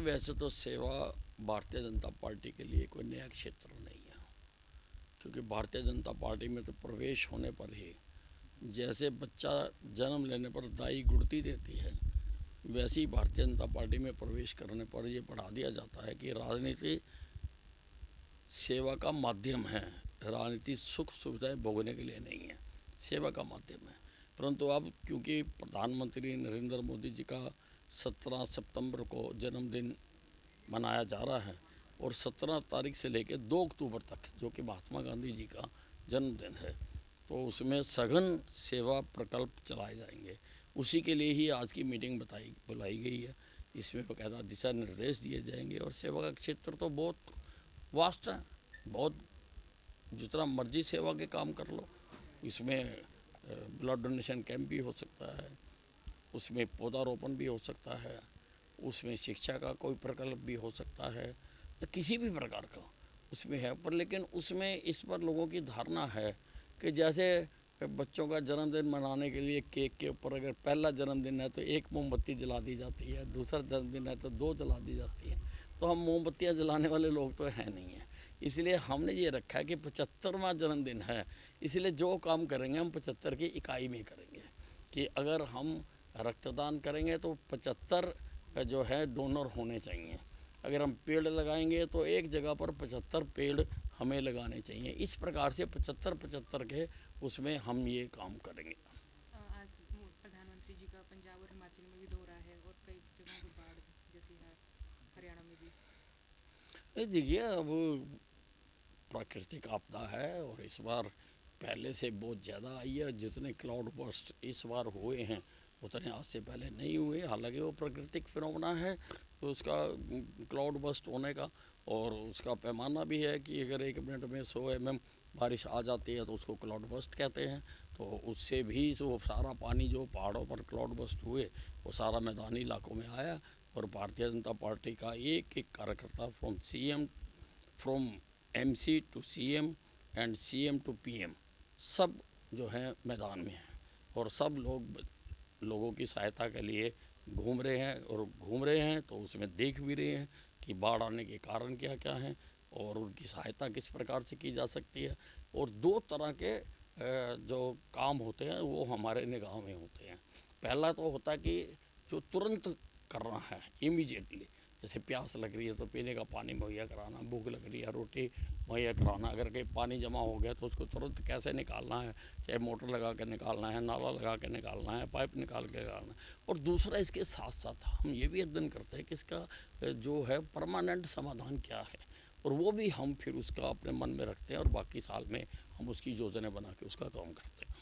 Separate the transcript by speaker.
Speaker 1: वैसे तो सेवा भारतीय जनता पार्टी के लिए कोई नया क्षेत्र नहीं है, क्योंकि भारतीय जनता पार्टी में तो प्रवेश होने पर ही जैसे बच्चा जन्म लेने पर दाई गुड़ती देती है, वैसे ही भारतीय जनता पार्टी में प्रवेश करने पर ये बढ़ा दिया जाता है कि राजनीति सेवा का माध्यम है। राजनीति सुख सुविधाएं भोगने के लिए नहीं है, सेवा का माध्यम है। परंतु अब क्योंकि प्रधानमंत्री नरेंद्र मोदी जी का 17 सितंबर को जन्मदिन मनाया जा रहा है और 17 तारीख से लेकर 2 अक्टूबर तक, जो कि महात्मा गांधी जी का जन्मदिन है, तो उसमें सघन सेवा प्रकल्प चलाए जाएंगे। उसी के लिए ही आज की मीटिंग बुलाई गई है। इसमें बाकायदा दिशा निर्देश दिए जाएंगे और सेवा का क्षेत्र तो बहुत वास्ट है, बहुत जितना मर्जी सेवा के काम कर लो। इसमें ब्लड डोनेशन कैंप भी हो सकता है, उसमें पौधारोपण भी हो सकता है, उसमें शिक्षा का कोई प्रकल्प भी हो सकता है, किसी भी प्रकार का उसमें है। पर लेकिन उसमें इस पर लोगों की धारणा है कि जैसे बच्चों का जन्मदिन मनाने के लिए केक के ऊपर अगर पहला जन्मदिन है तो 1 मोमबत्ती जला दी जाती है, दूसरा जन्मदिन है तो 2 जला दी जाती है। तो हम मोमबत्तियाँ जलाने वाले लोग तो हैं नहीं हैं। इसलिए हमने ये रखा है कि 75वां जन्मदिन है, इसलिए जो काम करेंगे हम 75 की इकाई में करेंगे। कि अगर हम रक्तदान करेंगे तो 75 जो है डोनर होने चाहिए। अगर हम पेड़ लगाएंगे तो एक जगह पर 75 पेड़ हमें लगाने चाहिए। इस प्रकार से 75-75 के उसमें हम ये काम करेंगे।
Speaker 2: आज प्रधानमंत्री जी का पंजाब और हिमाचल में भी दौरा है और कई जगहों पर बाढ़ जैसी है, हरियाणा में भी।
Speaker 1: ये देखिए, अब प्राकृतिक आपदा है और इस बार पहले से बहुत ज़्यादा आई है। जितने क्लाउड बर्स्ट इस बार हुए हैं उतने आज से पहले नहीं हुए। हालांकि वो प्राकृतिक फिनोमेना है तो उसका क्लाउड बर्स्ट होने का और उसका पैमाना भी है कि अगर 1 मिनट में 100 mm बारिश आ जाती है तो उसको क्लाउड बर्स्ट कहते हैं। तो उससे भी वो सारा पानी जो पहाड़ों पर क्लाउड बर्स्ट हुए वो सारा मैदानी इलाकों में आया और भारतीय जनता पार्टी का एक एक कार्यकर्ता from MC to CM and CM to PM सब जो है मैदान में हैं और सब लोगों की सहायता के लिए घूम रहे हैं तो उसमें देख भी रहे हैं कि बाढ़ आने के कारण क्या क्या हैं और उनकी सहायता किस प्रकार से की जा सकती है। और 2 तरह के जो काम होते हैं वो हमारे निगाह में होते हैं। पहला तो होता है कि जो तुरंत करना है इमीडिएटली, जैसे प्यास लग रही है तो पीने का पानी मुहैया कराना, भूख लग रही है रोटी मुहैया कराना, अगर कहीं पानी जमा हो गया तो उसको तुरंत कैसे निकालना है, चाहे मोटर लगा कर निकालना है, नाला लगा कर निकालना है, पाइप निकाल के निकालना है। और दूसरा इसके साथ साथ हम ये भी अध्ययन करते हैं कि इसका जो है परमानेंट समाधान क्या है और वो भी हम फिर उसका अपने मन में रखते हैं और बाकी साल में हम उसकी योजना बना के उसका काम करते हैं।